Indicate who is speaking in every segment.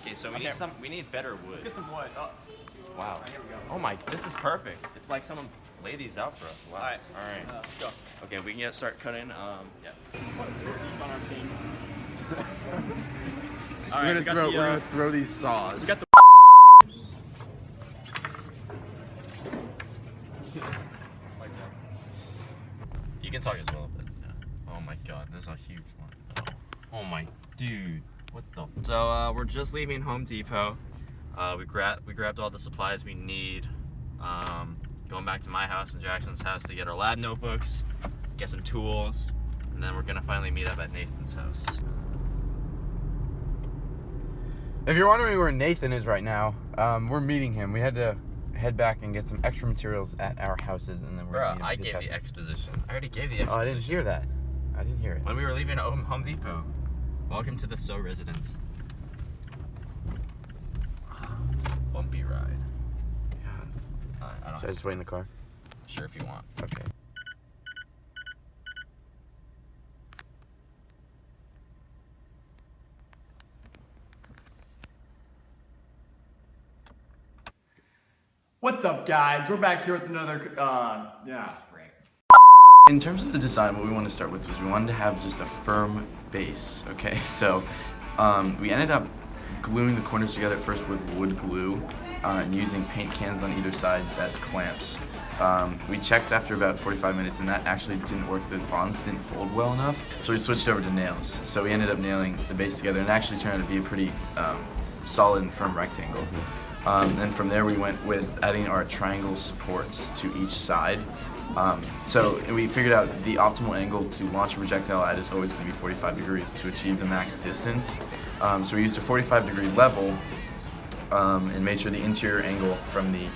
Speaker 1: Okay, so we need better wood.
Speaker 2: Let's get some wood. Oh.
Speaker 1: Wow.
Speaker 2: Right, here we go.
Speaker 1: Oh my, this is perfect. It's like someone laid these out for us. Wow. All right.
Speaker 2: Let's go.
Speaker 1: Okay, we can start cutting. Yeah.
Speaker 2: Put turkeys on our thing. All
Speaker 3: We're
Speaker 2: right,
Speaker 3: gonna throw these saws.
Speaker 2: We got the
Speaker 1: You can talk as well, but yeah. Oh my god, this is a huge one. Oh my dude, what the? So we're just leaving Home Depot. We grabbed all the supplies we need. Going back to my house and Jackson's house to get our lab notebooks, get some tools, and then we're gonna finally meet up at Nathan's house.
Speaker 3: If you're wondering where Nathan is right now, we're meeting him. We had to head back and get some extra materials at our houses, and then we're
Speaker 1: Bro,
Speaker 3: meeting
Speaker 1: I
Speaker 3: his
Speaker 1: gave
Speaker 3: house.
Speaker 1: the exposition. I already gave the exposition.
Speaker 3: Oh, I didn't hear that. I didn't hear it.
Speaker 1: When we were leaving Home Depot. Welcome to the So residence. It's a bumpy ride. I don't
Speaker 3: Should I just wait in the car?
Speaker 1: Sure, if you want.
Speaker 3: Okay.
Speaker 2: What's up, guys? We're back here with another, right.
Speaker 3: In terms of the design, what we want to start with was we wanted to have just a firm base, okay? So we ended up gluing the corners together at first with wood glue and using paint cans on either sides as clamps. We checked after about 45 minutes and that actually didn't work. The bonds didn't hold well enough, so we switched over to nails. So we ended up nailing the base together and it actually turned out to be a pretty solid and firm rectangle. And from there we went with adding our triangle supports to each side. So we figured out the optimal angle to launch a projectile at is always going to be 45 degrees to achieve the max distance. So we used a 45-degree level and made sure the interior angle from the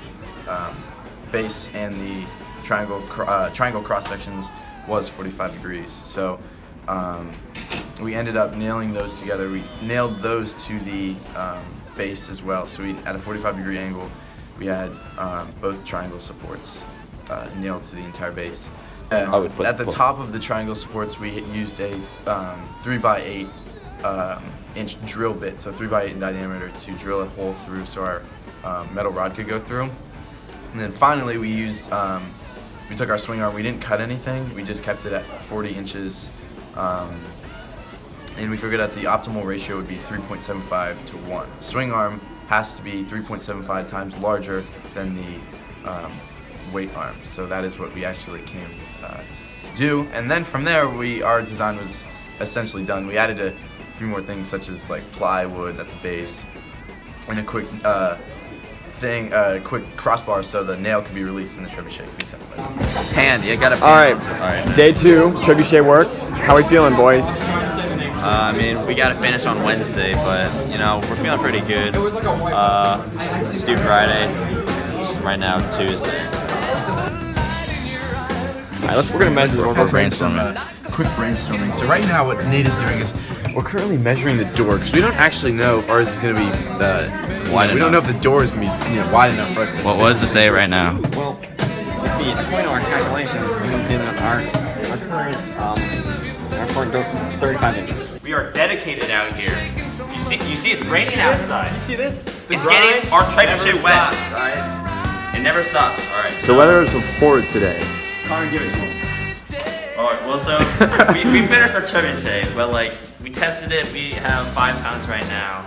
Speaker 3: base and the triangle cross sections was 45 degrees. So we ended up nailing those together. We nailed those to the base as well. So we, at a 45-degree angle, we had both triangle supports nailed to the entire base. At the top of the triangle supports, we used a 3x8 inch drill bit, so 3x8 in diameter, to drill a hole through so our metal rod could go through. And then finally we used, we took our swing arm, we didn't cut anything, we just kept it at 40 inches. And we figured out the optimal ratio would be 3.75 to 1. Swing arm has to be 3.75 times larger than the weight arm. So that is what we actually came to do. And then from there, our design was essentially done. We added a few more things such as like plywood at the base and a quick quick crossbar so the nail can be released in the trebuchet can be set.
Speaker 1: Hand, you gotta.
Speaker 4: All right. Day 2, trebuchet work. How we feeling, boys?
Speaker 1: I mean, we gotta finish on Wednesday, but you know, we're feeling pretty good. Let's do Friday. Right now, it's Tuesday.
Speaker 4: All right, we're gonna measure the
Speaker 1: Quick brainstorming.
Speaker 3: Quick brainstorming. So right now what Nate is doing is we're currently measuring the door because we don't actually know if ours is going to be
Speaker 1: wide enough.
Speaker 3: We don't know if the door is going to be wide enough for us to fit.
Speaker 1: What does it say right now?
Speaker 4: Well, you see, according to our calculations, we can see that our current door 35 inches.
Speaker 1: We are dedicated out here. You see, it's raining outside.
Speaker 2: You see this?
Speaker 1: It's getting our trebuchet wet. It never stops. All right.
Speaker 4: So weather is reported today.
Speaker 2: Connor, give it to him.
Speaker 1: All right. Well, so we finished our trebuchet, but like we tested it. We have 5 pounds right now,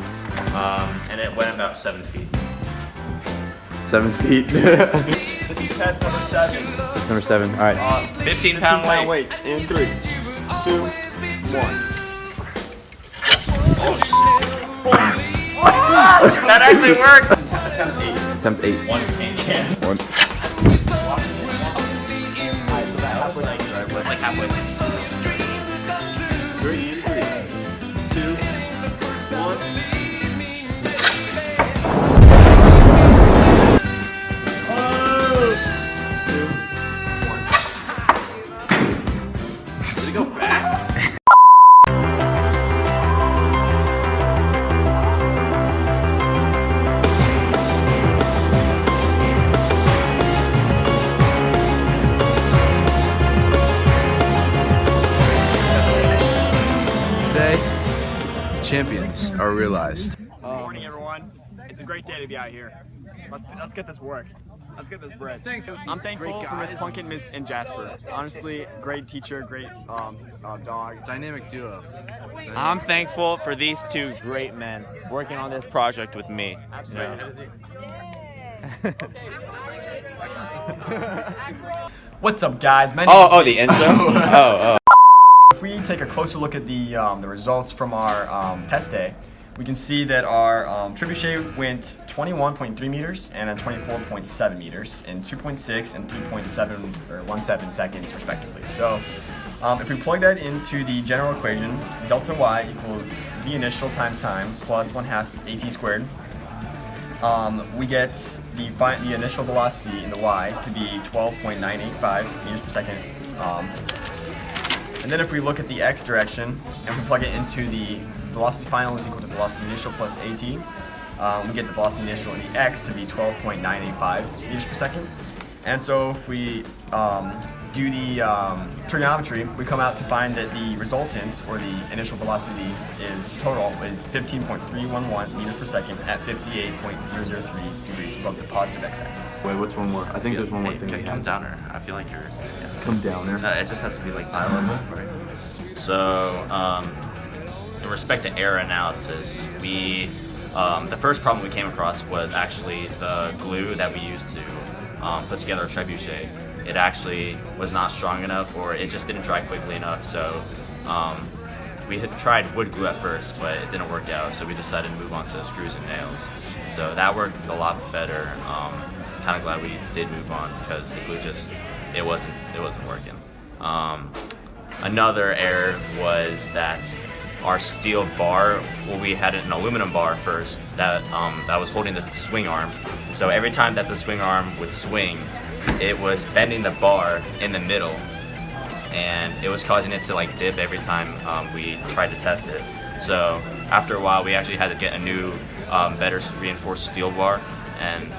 Speaker 1: and it went about 7 feet.
Speaker 3: 7 feet.
Speaker 2: This is test number 7.
Speaker 3: Number 7. All right.
Speaker 1: 15-pound weight.
Speaker 4: In 3, 2, 1.
Speaker 1: That actually worked.
Speaker 3: Attempt 8.
Speaker 1: 1 can.
Speaker 3: 1.
Speaker 1: Like halfway.
Speaker 2: 3, 2, 1.
Speaker 1: Did it go back?
Speaker 3: Today, champions are realized.
Speaker 2: morning, everyone. It's a great day to be out here. Let's get this work. Let's get this bread. Thanks. I'm thankful for Miss Plunkett and Jasper. Honestly, great teacher, great dog.
Speaker 3: Dynamic duo.
Speaker 1: I'm thankful for these two great men working on this project with me.
Speaker 2: Absolutely. What's up, guys? My name is
Speaker 1: The intro?
Speaker 2: If we take a closer look at the results from our test day, we can see that our trebuchet went 21.3 meters and then 24.7 meters in 2.6 and 3.7 seconds respectively. So if we plug that into the general equation, delta y equals v initial times time plus 1/2 at squared. We get the initial velocity in the y to be 12.985 meters per second. And then if we look at the x direction and we plug it into the velocity final is equal to velocity initial plus at, we get the velocity initial in the x to be 12.985 meters per second. And so if we do the trigonometry, we come out to find that the resultant, or the initial velocity total is 15.311 meters per second at 58.003 degrees above the positive x-axis.
Speaker 3: Wait, what's one more? I think there's one more thing.
Speaker 1: Come downer. I feel like you're...
Speaker 3: Come downer.
Speaker 1: It just has to be like eye level, right? So, in respect to error analysis, the first problem we came across was actually the glue that we used to put together a trebuchet. It actually was not strong enough, or it just didn't dry quickly enough. So we had tried wood glue at first, but it didn't work out. So we decided to move on to screws and nails. So that worked a lot better. Kind of glad we did move on because the glue it wasn't working. Another error was that our steel bar, we had an aluminum bar first that was holding the swing arm. So every time that the swing arm would swing, it was bending the bar in the middle, and it was causing it to like dip every time we tried to test it. So after a while, we actually had to get a new, better reinforced steel bar, and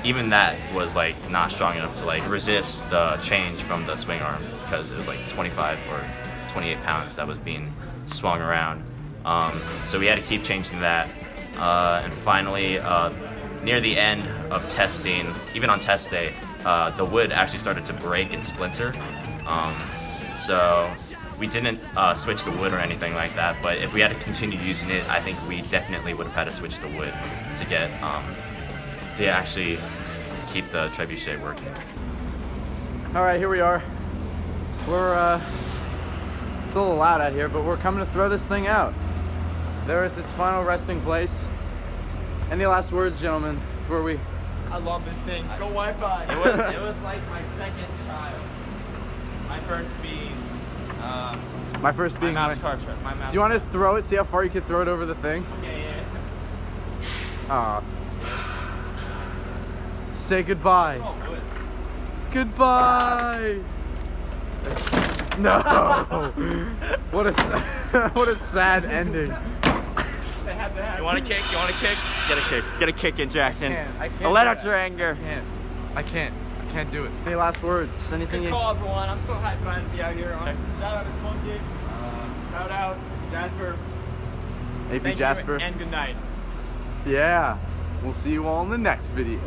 Speaker 1: even that was like not strong enough to like resist the change from the swing arm, because it was like 25 or 28 pounds that was being swung around. So we had to keep changing that, and finally, near the end of testing, even on test day, the wood actually started to break and splinter. So we didn't switch the wood or anything like that, but if we had to continue using it, I think we definitely would have had to switch the wood to get to actually keep the trebuchet working.
Speaker 5: All right, here we are. We're it's a little loud out here, but we're coming to throw this thing out. There is its final resting place. Any last words, gentlemen, before we...
Speaker 2: I love this thing. Go Wi-Fi.
Speaker 1: It was like my second child. My first being
Speaker 5: My first being...
Speaker 1: my mouse car trip.
Speaker 5: Do you want to throw it? See how far you can throw it over the thing?
Speaker 1: Okay, yeah.
Speaker 5: Aw. Say goodbye.
Speaker 1: Oh, good.
Speaker 5: Goodbye. No. What a sad ending.
Speaker 1: You want to kick? You want to kick? Get a kick. Get a kick in, Jackson.
Speaker 5: I can't
Speaker 1: Let
Speaker 5: do
Speaker 1: out
Speaker 5: that.
Speaker 1: your anger.
Speaker 5: I can't do it. Any last words? Anything
Speaker 2: Good
Speaker 5: you...
Speaker 2: call, everyone. I'm so hyped to be out here. Shout out Miss Plunkett. Shout out Jasper.
Speaker 5: AP
Speaker 2: Thank
Speaker 5: Jasper.
Speaker 2: you and good night.
Speaker 5: Yeah. We'll see you all in the next video.